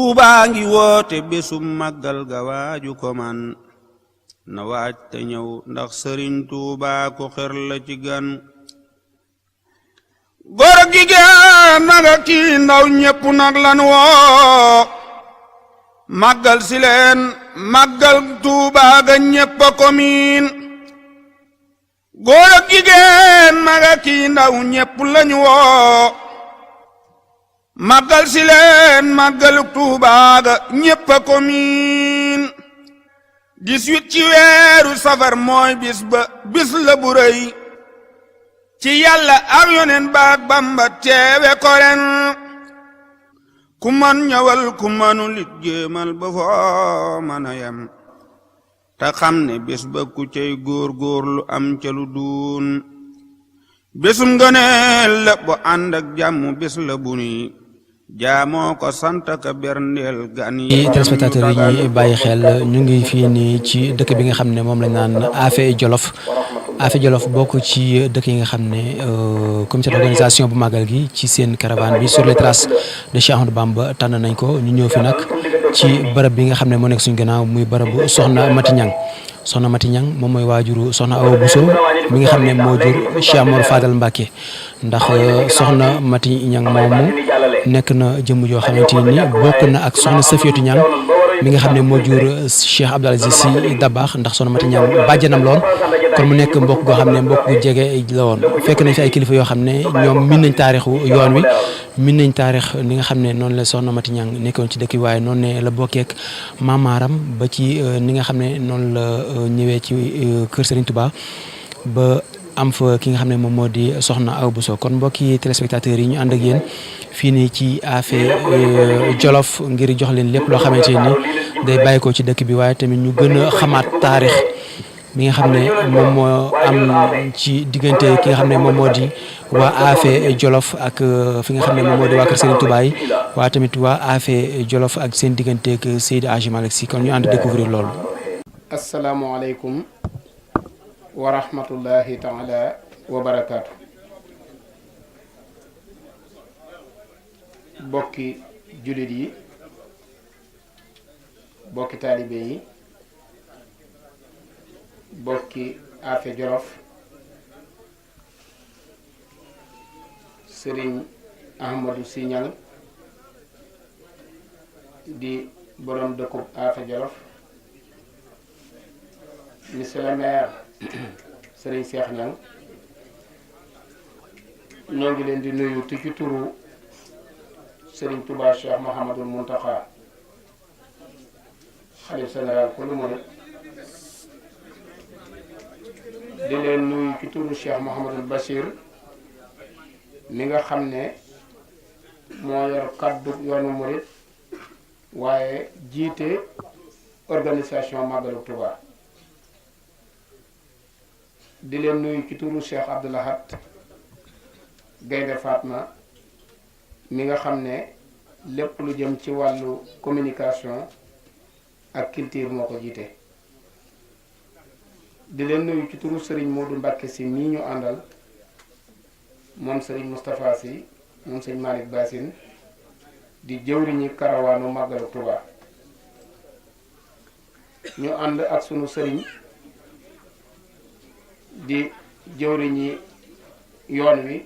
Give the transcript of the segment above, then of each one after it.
Tuubaa ngi woote bésum màggal ga waaju ko man na waaj te ñëw ndax sëriñ Tuubaa ko xër la ci gan góor ak jigéen mag ak kii ndaw ñépp nag lan woo màggal si leen màggal Tuubaa ga ñépp a ko miin góor ak jigéen mag ak kii ndaw ñépp lañu woo màggal si leen màggalu Tuubaa ga ñépp a ko miin 18 ci weeru safar mooy bis ba bis la bu rëy ci yàlla ak yonen baak Bamba teewe ko ren ku man ñëwal ku manul it jéemal ba foo mën a yem te xam ne bis ba ku cay góor-góorlu am ca lu duun bésum ngëneel la bu ànd ak jàmm bis la bu ni jaamoo ko sant ka berndeel gan yi. téléspectateurs yi ñuy bàyyi xel ñu ngi fii nii ci dëkk bi nga xam ne moom lañ naan Afé Jolof Afé Jolof bokk ci dëkk yi nga xam ne comité d'organisation bu màggal gi ci seen caravane bi sur les traces de Cheikh Ahmadou Bamba tànn nañ ko ñu ñëw fi nag ci bërëb bi nga xam ne moo nekk suñu gannaaw muy bërëbu Soxna Mati Ñang Soxna Mati Ñang moom mooy waajuru Soxna Awa Bousso mi nga xam ne moo jur Cheikh Mor Fadal Mbacké ndax Soxna Mati Ñang moomu nekk na jëmm joo xamante ni bokk na ak Soxna Safiyatu Ñang mi nga xam ne moo jur Cheikh Abdoul Aziz Sy Dabakh ndax Soxna Mati Ñang bàjjanam lool kon mu nekk mbokk goo xam ne mbokk gu jege la woon fekk nañ fi ay kilifa yoo xam ne ñoom min nañ taarixu yoon wi min nañ taarix ni nga xam ne noonu la Soxna Mati Ñang nekkoon ci dëkk bi waaye noonu ne la bokkeek maamaaram ba ci ni nga xam ne noonu la ñëwee ci kër Serigne Touba ba am fa ki nga xam ne moom moo di Soxna Awa Bousso kon mbokki téléspectateurs yi ñu ànd ak yéen fii nii ci Afé Jolof ngir jox leen lépp loo xamante ni day bàyyi ko ci dëkk bi waaye tamit ñu gën a xamaat taarix mi nga xam ne moom moo am ci diggante ki nga xam ne moom moo di waa Afé Jolof ak fi nga xam ne moom moo di waa kër Serigne Touba yi waaye tamit waa Afé Jolof ak seen digganteeg Seydi Hadji Malick Sy kon ñu ànd découvrir loolu. asalaamaaleykum wa rahmatullahi taala wa barakaatu. bokki jullit yi bokki taalibe yi bokki Afé Jolof Sëriñ Ahmadou Sy Ñang di borom dëkkub Afé Jolof monsieur le maire Sëriñ Cheikh Ñang ñoo ngi leen di nuyu te ci turu Sëriñ Touba Cheikh Mouhamadul Mountakha xalif général ku lu murit di leen nuyu ci turu Cheikh Mouhamadul Bachir mi nga xam ne moo yor kaddu yoonu murit waaye jiite organisation Magalu Touba di leen nuyu ci turu Cheikh Abdoul Ahad Gaynde Fatma mi nga xam ne lépp lu jëm ci wàllu communication ak culture moo ko jiite di leen nuyu ci turu Serigne Modou Mbacké Sy mii ñu àndal moom Serigne Moustapha Sy moom Serigne Malick Bassine di jëwriñi karawaanu Magalu Touba ñu ànd ak sunu Serigne di jëwriñi yoon wi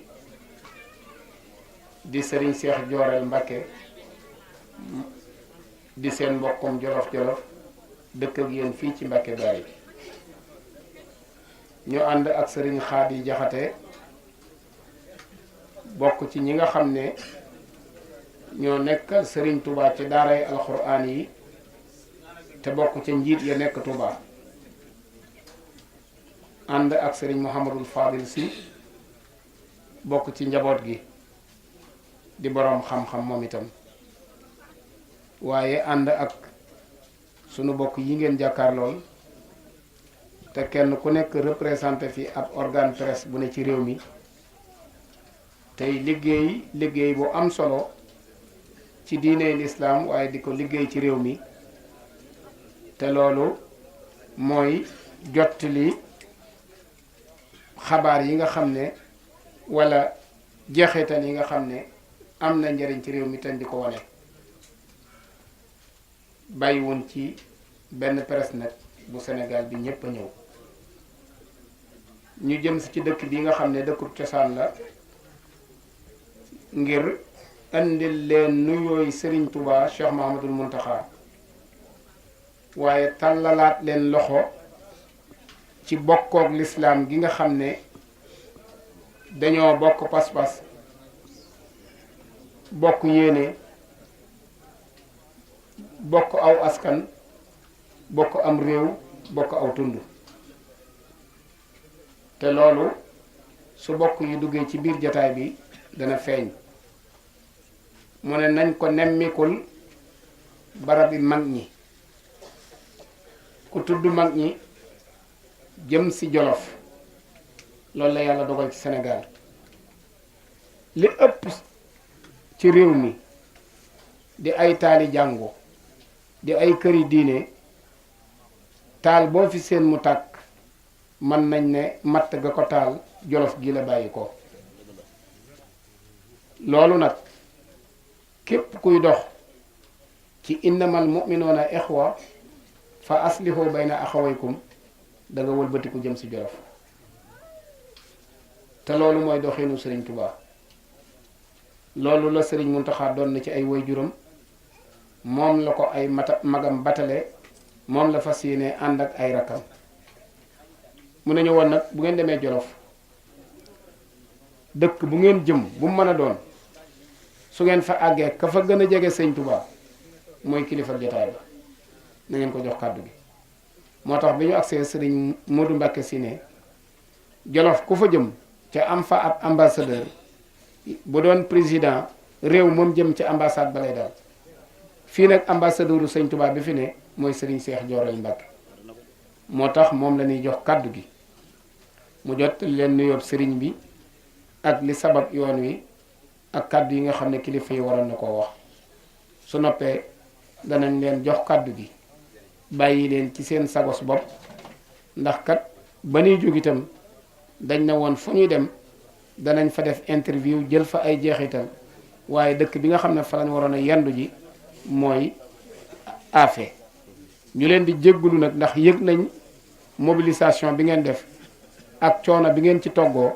di Serigne Cheikh Jooreel Mbacké di seen mbokkum jolof-jolof dëkk ak yéen fii ci Mbacké Bari ñu ànd ak Serigne Khady Jaxate bokk ci ñi nga xam ne ñoo nekk Serigne Touba ci daaray alxuraan yi te bokk ca njiit ya nekk Touba ànd ak Serigne Mouhamadul Fadil Sy bokk ci njaboot gi di boroom xam-xam moom itam waaye ànd ak sunu bokk yi ngeen jàkkaar lool te kenn ku nekk représenté fi ab organe presse bu ne ci réew mi tey liggéey bu am solo ci diine lislaam waaye di ko liggéey ci réew mi te loolu mooy jottali xabaar yi nga xam ne walla jeexital yi nga xam ne am na njariñ ci réew mi te di ko wane bàyyiwun ci benn presse nag bu Sénégal bi ñépp a ñëw ñu jëm si ci dëkk bi nga xam ne dëkkub cosaan la ngir andil leen nuyooy Serigne Touba Cheikh Mahamadul Muntaxa waaye tàllalaat leen loxo ci bokkook lislaam gi nga xam ne dañoo bokk pas-pas bokk yéene bokk aw askan bokk am réew bokk aw tund te loolu su bokk yu duggee ci biir jataay bi dana feeñ mu ne nañ ko nemmikul barabi mag ñi ku tudd mag ñi jëm ci Jolof loolu la yàlla dogal ci Sénégal li ëpp ci réew mi di ay taali jàngu di ay këri diine taal boo fi seen mu tàkk mën nañ ne matt ga ko taal Jolof gi la bàyyi ko loolu nag képp kuy dox ci innamal mu'minuuna ixwa fa aslihu bayna axawaykum da nga wëlbatiku jëm ci Jolof te loolu mooy doxinu Sëriñ Tuubaa loolu la Sëriñ Muntaxa doon na ci ay waajuram moom la ko ay magam batale moom la fas yéene ànd ak ay rakkam mu ne ñu woon nag bu ngeen demee Jolof dëkk bu ngeen jëm bu mu mën a doon su ngeen fa àggee ka fa gën a jege Sëriñ Tuubaa mooy kilifa jotaay ba na ngeen ko jox kàddu gi moo tax bi ñu agsee Sëriñ Modou Mbacke si ne Jolof ku fa jëm ca am fa ab ambassadeur bu doon président réew moom jëm ci ambassade ba lay daal fii nag ambassadeuru Sëriñ Tuubaa bi fi ne mooy Sëriñ Seex Jooreel Mbacke moo tax moom la ñuy jox kàddu gi mu jot leen nuyoo sëriñ bi ak li sabab yoon wi ak kàddu yi nga xam ne kilifa yi waroon na koo wax su noppee danañ leen jox kàddu gi bàyyi leen ci seen sagos bopp ndax kat ba ñuy jóg itam dañ na woon fu ñuy dem danañ fa def interview jël fa ay jeexital waaye dëkk bi nga xam ne fa lañ waroon a yendu ji mooy Afe ñu leen di jéggulu nag ndax yëg nañ mobilisation bi ngeen def ak coono bi ngeen ci toggoo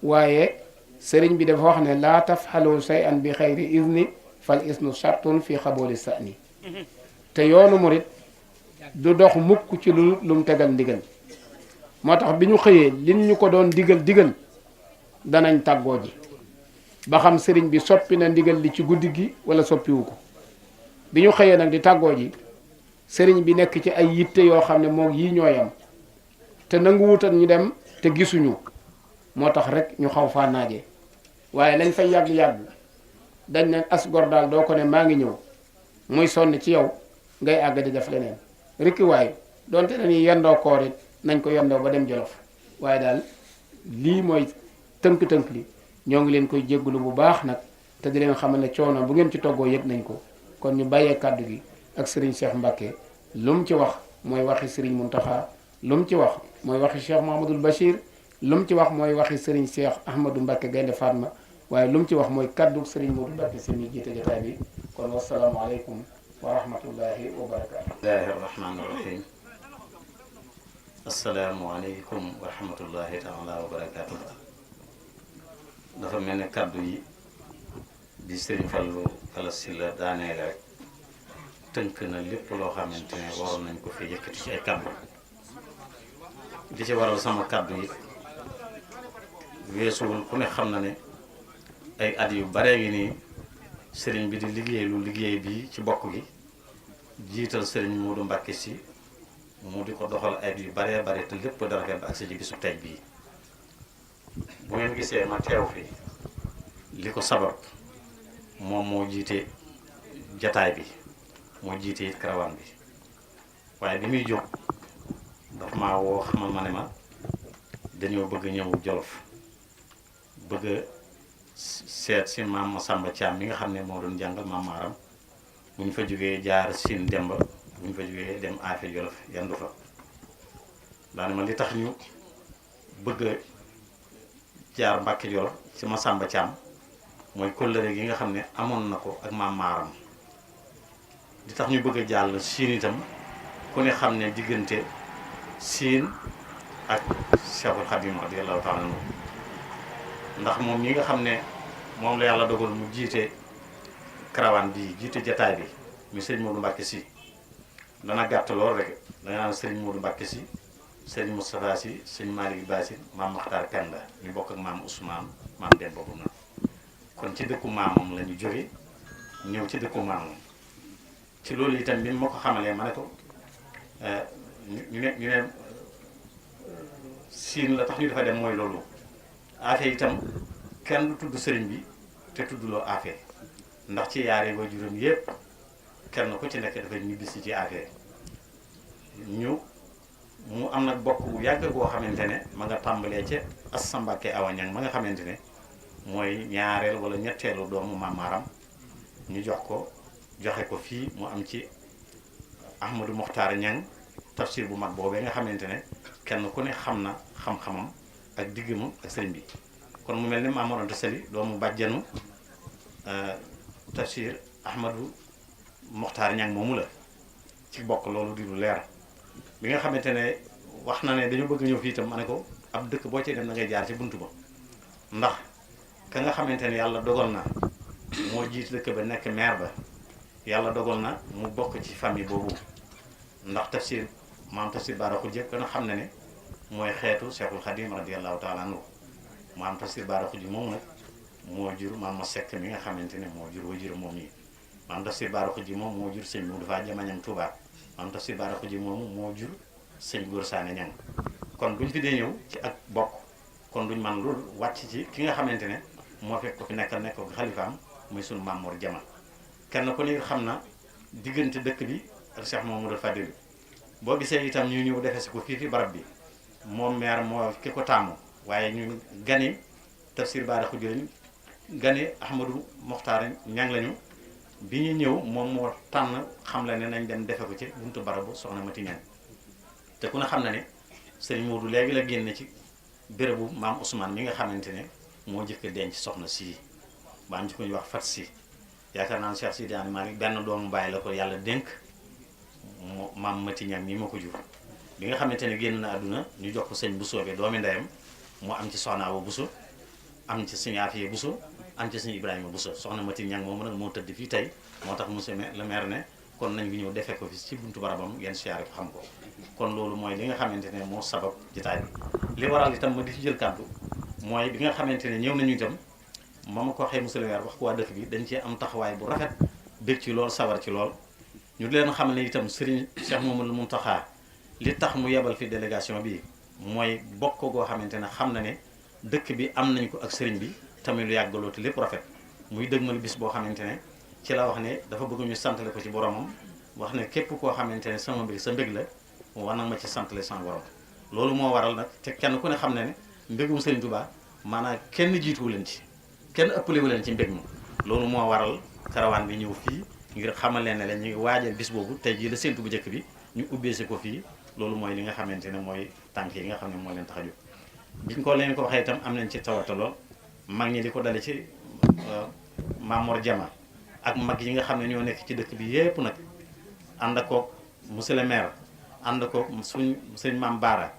waaye sëriñ bi dafa wax ne laa tafxalu shay'an bi xayri izni fal isnu shartun fi xabooli sa'ni te yoonu murit du dox mukk ci lu mu tegal ndigal moo tax bi ñu xëyee liñ ñu ko doon digal danañ tàggoo ji ba xam sëriñ bi soppi na ndigal li ci guddi gi wala soppiwu ko bi ñu xëyee nag di tàggoo ji sëriñ bi nekk ci ay yitte yoo xam ne moom yii ñooyam te nangu wutal ñu dem te gisuñu moo tax rek ñu xaw faa naaje waaye lañ fay yàgg-yàgg dañ ne as gor daal doo ko ne maa ngi ñëw muy sonn ci yow ngay àgg di def leneen rikki waaye donte dañuy yendoo koor it nañ ko yendoo ba dem Jolof waaye daal lii mooy tënk-tënk li ñoo ngi leen koy jéggulu bu baax nag te di leen xamal ne coono bu ngeen ci toggoo yëg nañ ko kon ñu bàyyee kàddu gi ak Serigne Cheikh Mbacke lu mu ci wax mooy waxi Serigne Mountakha lu mu ci wax mooy waxi Cheikh Mahamadul Bachir lu mu ci wax mooy waxi Serigne Cheikh Ahmadou Mbacke Gaynde Fatma waaye lu mu ci wax mooy kaddu Serigne Modou Mbacke si mi jiite jotaay bi kon wasalaamualeykum wa rahmatullahi wa barakaatu. bismillahi rahmaani rahim. asalaamualeykum wa rahmatullahi taala wa barakaatu. dafa mel ne kaddu yi di Serigne Fallou Sylla daaneele rek tënk na lépp loo xamante ne waroon nañ ko fi yëkkati ci ay kaddu di ci waral sama kaddu yi weesuwul ku ne xam na ne ay at yu baree ngi nii sëriñ bi di liggéey bi ci bokk gi jiital sëriñ Modou Mbacke si mu di ko doxal ay yu baree bare te lépp dara fee ba agsi ci bisu tey bii bu ngeen gisee ma teew fi li ko sabab moom moo jiite jataay bi moo jiite it karawaan bi waaye bi muy jóg dafa maa woo xamal ma ne ma dañoo bëgg ñëw Jolof bëgg seet si maam Masamba Thiam mi nga xam ne moo doon jàngal maam Maaram bu ñu fa jógee jaar Sine Demba bu ñu fa jógee dem Afe Jolof yandu fa daane ma li tax ñu bëgg jaar Mbàkke Jolof ci Masamba Thiam mooy kóllëre gi nga xam ne amoon na ko ak maam Maaram di tax ñu bëgg a jàll Siin itam ku ne xam ne diggante Siin ak Cheikhul Khadim radiyallahu taala anhu ndax moom ñi nga xam ne moom la yàlla dogal mu jiite karawaan bi jiite jataay bi muy sëriñ Modou Mbacké Sy dana gàtt lool rek da nga naan sëriñ Modou Mbacké Sy sëriñ Moustapha Sy sëriñ Malick Ba Sy maam Makhtar Penda ñu bokk ak maam Ousmane maam den boobu na kon ci dëkku maamam la ñu jóge ñëw ci dëkku maamam ci loolu itam bi ma ko xamalee ma ne ko ñu ne Siin la tax ñu dafa dem mooy loolu affaire itam kenn du tudd sëriñ bi te tuddloo affaire ndax ci yaare waajuram yépp kenn ku ci nekk dafa ñibbisi ci affaire mu am nag bokk bu yàgg boo xamante ne ma nga tàmbalee ca Assa Mbacké Awa Niang ma nga xamante ne mooy ñaareel wala ñetteelu doomu Mamaram ñu joxe ko fii mu am ci Ahmadou Mokhtar Niang tafsir bu mag boobee nga xamante ne kenn ku ne xam na xam-xamam ak diggam ak sëriñ bi kon mu mel ni Maam Mor Anta Sali doomu bàjjanu tafsir Ahmadou Mokhtar Niang moomu la ci bokk loolu di lu leer bi nga xamante ne wax na ne dañu bëgg ñëw fii itam ma ne ko ab dëkk boo ci dem da ngay jaar ci buntu ba ndax ka nga xamante ne yàlla dogal na moo jiit dëkk ba nekk maire ba yàlla dogal na mu bokk ci famille boobu ndax tafsir maam tafsir Bara Khoudia kon xam na ne mooy xeetu Cheikhul Khadim radiyallahu taala anhu maam tafsir Bara Khoudia moom nag moo jur maam ma sekk mi nga xamante ne moo jur way jur moom nii maam tafsir Bara Khoudia moom moo jur sëñ Modou Fa Jamañang Touba maam tafsir Bara Khoudia moomu moo jur sëñ Góor Saane Ñang kon duñ fi dee ñëw ci ak bokk kon duñ man loolu wàcc ci ki nga xamante ne moo fekk ko fi nekk ko xalifaam muy sunu Maam Mor Jama kenn ku ne xam na diggante dëkk bi ak Cheikh Mamadou Fadil boo gisee itam ñu ñëw defe si ko fii fi barab bi moom maire moo ki ko taamu waaye ñu gani tafsir Bara Khoudia lañu gani Ahmadou Mokhtar Niang lañu bi ñu ñëw moom moo tànn xam la ne nañ dem defe ko ci buntu barabu soxna Mati Niang te ku ne xam na ne sëñ Modou léegi la génne ci bérébu maam Ousmane mi nga xamante ne moo njëkk denc soxna si baam ci ko ñu wax Fat si yaakaar naa ne Cheikh Sidi Ani Malick benn doomu bàyyi la ko yàlla dénk maam Mati Niang mi ma ko jur bi nga xamante ne génn na àdduna ñu jox ko sëñ Bousso bi doomi ndeyam mu am ci soxna Awa Bousso am ci sëñ Afiye Bousso am ci sëñ Ibrahima Bousso soxna Mati Niang moom nag moo tëdd fii tey moo tax monsieur le maire ne kon nañ ngi ñëw defee ko fi ci buntu barabam ngeen siyaare ko xam ko kon loolu mooy li nga xamante ne moo sabab jotaay bi li waral itam ma di ci jël kàddu mooy bi nga xamante ne ñëw nañu itam ma ko waxee monsieur le maire wax ko waa dëkk bi dañ cee am taxawaay bu rafet bég ci lool sawar ci lool ñu di leen xam ne itam Serigne Cheikh Mamadou Mountakha li tax mu yebal fi délégation bi mooy bokk goo xamante ne xam na ne dëkk bi am nañ ko ak Serigne bi tamit lu yàggaloo te lépp rafet muy dëgmal bis boo xamante ne ci la wax ne dafa bëgg ñu santale ko ci boromam wax ne képp koo xamante ne sama mbég sa mbég la war na ma ci santale sama borom loolu moo waral nag te kenn ku ne xam ne ne mbégum Serigne Touba maanaam kenn jiituwu leen ci kenn ëppalewu leen ci mbég ma loolu moo waral karawaan bi ñëw fii ngir xamal leen ne la ñu ngi waajal bis boobu tey jii la séntu bu njëkk bi ñu ubbeesi ko fii loolu mooy li nga xamante ne mooy tànk yi nga xam ne moo leen tax a jóg biñ ko leen ko waxee itam am nañ ci tawata lool mag ñi di ko dale ci Maam Mor Jama ak mag yi nga xam ne ñoo nekk ci dëkk bi yépp nag ànd ak koog monsieur le maire ànd koog sëñ Maam Baara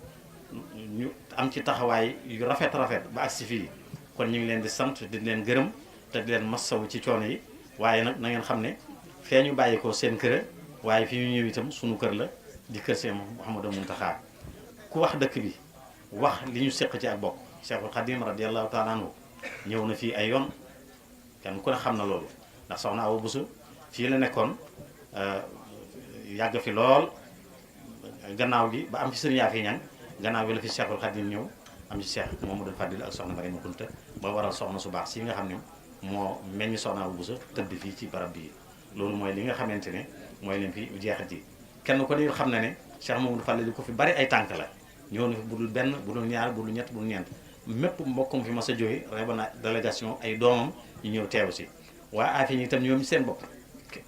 ñu am ci taxawaay yu rafet ba agsi fii kon ñu ngi leen di sant di leen gërëm te di leen massawu ci coono yi waaye nag na ngeen xam ne fee ñu bàyyi ko seen kër waaye fi ñu ñëw itam sunu kër la di kër seen Mouhamadou Mountakha ku wax dëkk bi wax li ñu seq ci ak bokk Cheikhul Khadim radiyallahu taala anhu ñëw na fii ay yoon kenn ku ne xam na loolu ndax soxna Awa Bousso fii la nekkoon yàgg fi lool gannaaw gi ba am ci sëriñ Yaafi Ñang gannaaw gi la fi Cheikhul Khadim ñëw am ci Cheikh Mamadou Fadil ak soxna Mariama Kunta ba waral soxna su baax si nga xam ne moo meññ soxna Awa Bousso tëdd fii ci barab bii loolu mooy li nga xamante ne mooy leen fi jeexat yi kenn ko ne xam na ne Cheikh Mamadou Fadil ko fi bari ay tànk la ñëw na fi budul benn budul ñaar budul ñett budul ñeent mépp mbokkum fi mas a jóge reba na délégation ay doomam ñu ñëw teew si waa affaire yi itam ñoom seen bopp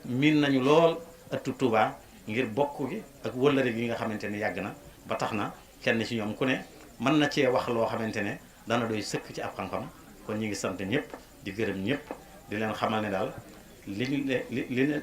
miin nañu lool ëttu Touba ngir bokk gi ak wëllëre gi nga xamante ne yàgg na ba tax na kenn ci ñoom ku ne mën na cee wax loo xamante ne dana doy sëkk ci ab xam-xam kon ñu ngi sant ñëpp di gërëm ñëpp di leen xamal ne daal li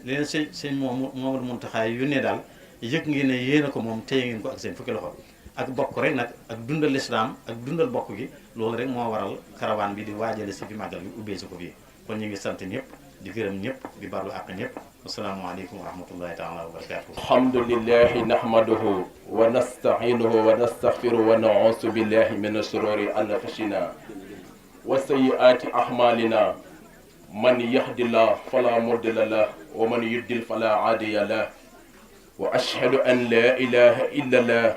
leen sëñ Mamadou Mountakha yónnee daal yëg ngeen ne yéen a ko moom téye ngeen ko ak seen fukki loxo ak bokk rek nag ak dundal lislaam ak dundal bokk gi loolu rek moo waral caravane bi di waajale si fi màggal bi ubbee si ko fii kon ñu ngi sant ñëpp di gërëm ñëpp di balu àq ñëpp asalaamaaleykum wa rahmatullahi taala wa barakatuh alhamdulillahi nahmaduhu wa nasta'inuhu wa nastaghfiruhu wa na'uuzu billahi min shururi anfusina wa sayyiati a'malina man yahdillah fala mudilla lah wa man yudlil fala hadiya lah wa ashhadu an la ilaha illa allah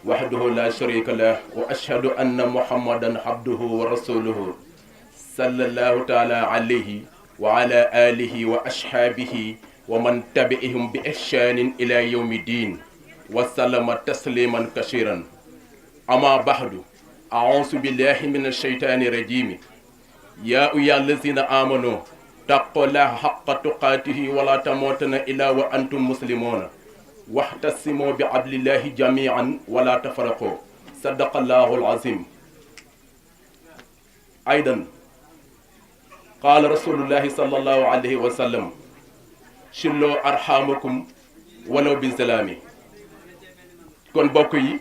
wahdahu la sharika lah wa ashhadu anna muhammadan abduhu wa rasuluhu sallallahu ta'ala alayhi wa ala alihi wa ashhabihi wa man tabi'ihum bi ihsanin ila yawmi din wa sallama tasliman kasiran amma ba'du a'udhu billahi minash shaitani rajim ya ayyuhallazina amanu taqullaha haqqa tuqatihi wa la tamutunna illa wa antum muslimuna wahtasimu bi hablillahi jami'an wa la tafarraqu sadaqallahu al-azim aidan qaala rasulullahi sallallahu alayhi wa sallam shillu arhamakum walaw bi zalaami kon bokk yi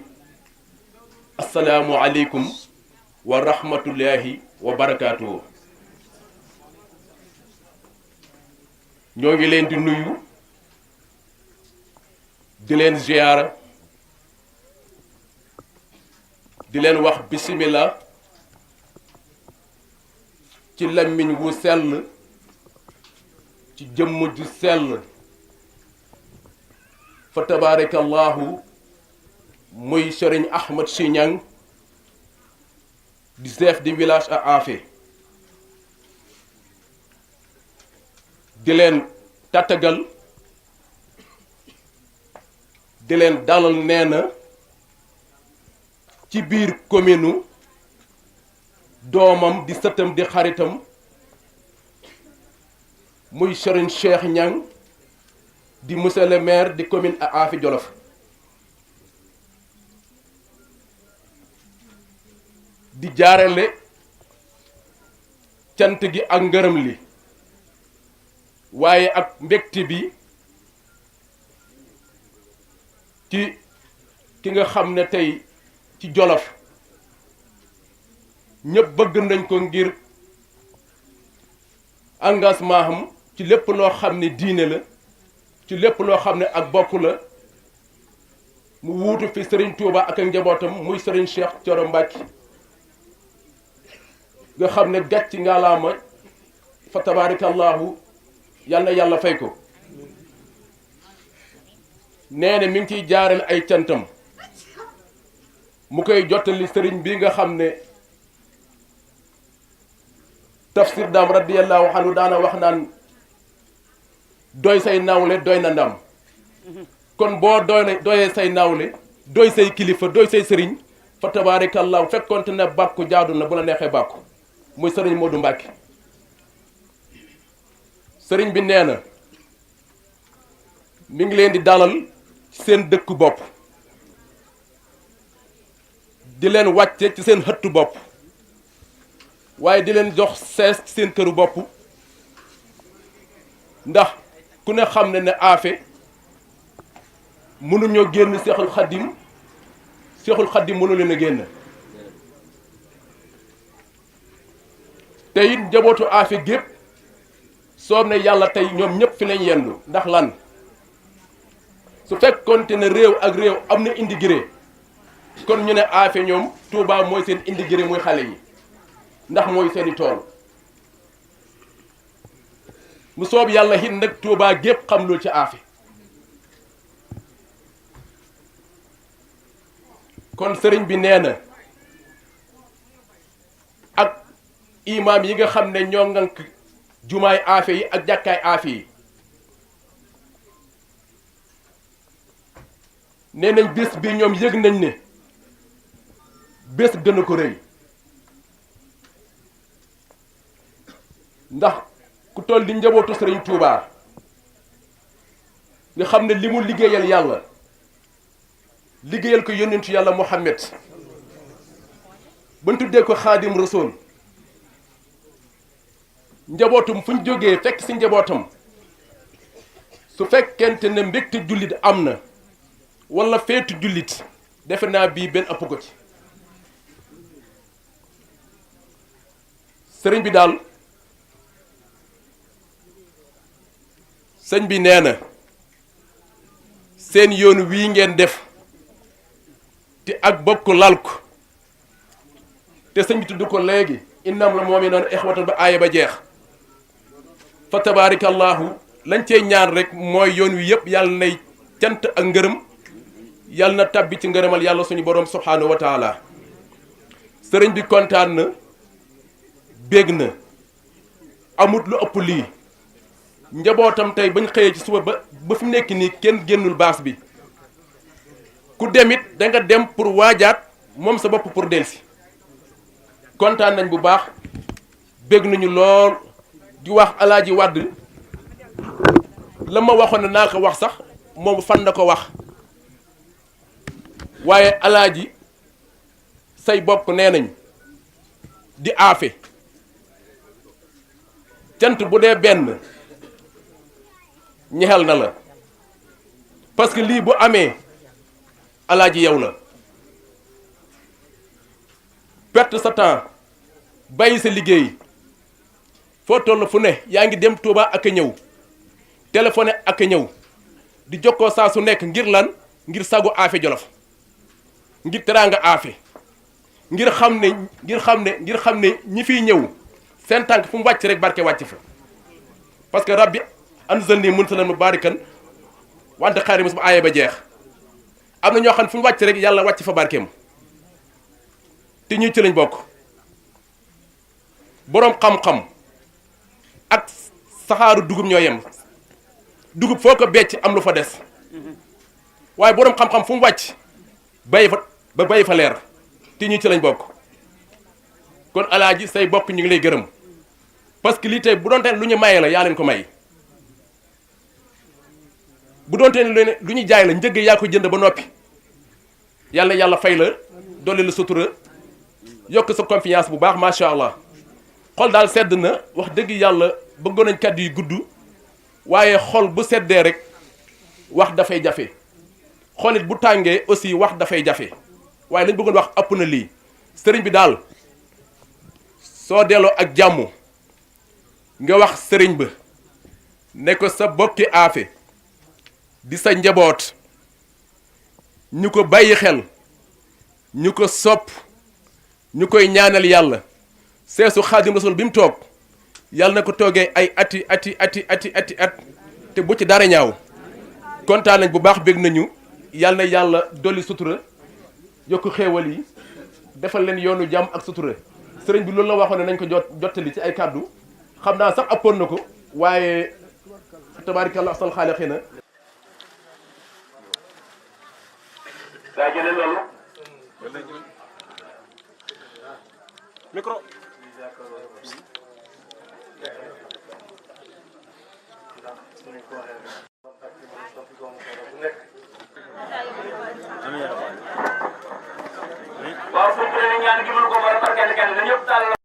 asalaamu aleykum wa rahmatullahi wa barakaatuhu ñoo ngi leen di nuyu di leen ziyaara di leen wax bismillah ci lammiñ wu sell ci jëmm ju sell fa tabarakallahu muy Serigne Ahmed Sy Niang di chef de village à Affé di leen tàttagal di leen dalal nee na ci biir commune doomam di sëtam di xaritam muy Serigne Cheikh Niang di monsieur le maire di commune à Affé Jolof di jaarale cant gi ak ngërëm li waaye ak mbégte bi ci ki nga xam ne tey ci Jolof ñëpp bëgg nañ ko ngir engagement am ci lépp loo xam ne diine la ci lépp loo xam ne ak bokk la mu wuutu fi Serigne Touba ak njabootam muy Serigne Cheikh Thioro Mbacké nga xam ne gàcc ngaalaama fa tabarakallahu yal na yàlla fay ko nee na mi ngi ciy jaarale ay cantam mu koy jottali sëriñ bi nga xam ne tafsir daam radiyallahu anhu daana wax naan doy say nawle doy na ndam kon boo doyee say nawle doy say kilifa doy say sëriñ fa tabarakallahu fekkonte ne bàkku jaadu na bu la neexee bàkku muy sëriñ Modou Mbacké sëriñ bi nee na mi ngi leen di dalal ci seen dëkk bopp di leen wàcce ci seen xëttu bopp waaye di leen jox sees ci seen këru bopp ndax ku ne xam ne ne Affé mënuñoo génn Seexul Xaddim mënu leen a génn te it njabootu Affé gépp soob ne yàlla tey ñoom ñëpp fi lañ yendu ndax lan su fekkoonte ne réew ak réew am na indigré kon ñu ne Affé ñoom Touba mooy seen indigré muy xale yi ndax mooy seeni tool mu soob yàlla it nag Touba gépp xam loolu ci Affé kon sëriñ bi nee na ak imaam yi nga xam ne ñoo ngank jumaay Affé yi ak jàkkaay Affé yi nee nañ bés bi ñoom yëg nañ ne bés gën a ko rëy ndax ku toll di njabootu Sëriñ Tuubaa nga xam ne li mu liggéeyal yàlla liggéeyal ko yónnentu yàlla Muhammad ba ñu tuddee ko Xaadim Rasuul njabootum fu ñu jógee fekk ci njabootam su fekkente ne mbégte jullit am na wala feetu jullit defe naa bii benn ëpp ko ci sëriñ bi daal sëñ bi nee na seen yoon wii ngeen def te ak bokk lal ko te sëñ bi tudd ko léegi innam la moom i noonu ixwatan ba aaya ba jeex fa tabaarakallahu lañ cey ñaan rek mooy yoon wi yëpp yàlla nay cant ak ngërëm yàlla na tabbi ci ngërëmal yàlla suñu boroom subhaanahu wa taala sëriñ bi kontaan na bég na amut lu ëpp lii njabootam tey bañ xëyee ci suba ba fi mu nekk nii kenn génnul baas bi ku demit da nga dem pour waajaat moom sa bopp pour delsi kontaan nañ bu baax bég nañu lool di wax alaaji Wàdd la ma waxoon ne naa ko wax sax moom fan na ko wax waaye alaaji say bokk nee nañ di aafe cant bu dee benn ñexel na la parce que lii bu amee alaaji yow la perte sa temps bàyyi sa liggéey foo toll fu ne yaa ngi dem Touba ak a ñëw téléphoné ak a ñëw di jokkoo saa su nekk ngir lan ngir sagu Afé Jolof ngir teraanga Afé ngir xam ne ñi fiy ñëw seen tànk fu mu wàcc rek barke wàcc fa parce que rabbi anzalni munzalan mubarakan wante xaari mos ba aaya ba jeex am na ñoo xam ne fu mu wàcc rek yàlla wàcc fa barkeem te ñuy ci lañ bokk boroom xam-xam ak saxaaru dugub ñoo yem dugub foo ko becc am lu fa des waaye boroom xam-xam fu mu wàcc bàyyi fa leer te ñuy ci lañ bokk kon alaaji say bokk ñu ngi lay gërëm parce que lii tey bu doonte ne lu ñu maye la yaa leen ko may bu doonte ne lu ñu jaay la njëgg yaa ko jënd ba noppi yàlla fay la dolli la sutura yokk sa confiance bu baax macha allah xol daal sedd na wax dëgg yàlla bëggoon nañ kàddu yi gudd waaye xol bu seddee rek wax dafay jafe xolit bu tàngee aussi wax dafay jafe waaye lañ bëggoon wax ëpp na lii sëriñ bi daal soo delloo ak jàmm nga wax sëriñ ba ne ko sa bokki Afé di sa njaboot ñu ko bàyyi xel ñu ko sopp ñu koy ñaanal yàlla seesu Xaadim Rasul bi mu toog yàlla na ko toogee ay ati at te bu ci dara ñaaw kontaan nañ bu baax bég nañu yàlla na yàlla dolli sutura yokk xéewal yi defal leen yoonu jàmm ak sutura sëriñ bi loolu la waxoon ne nañ ko jottali ci ay kàddu xam naa sax appoon na ko waaye tabaarikàlla ahsanul xaaliqiina daa jëlee loolu micro waaw fu ñu ñaan gi mënu ko war a par kenn kenn ñëpp daal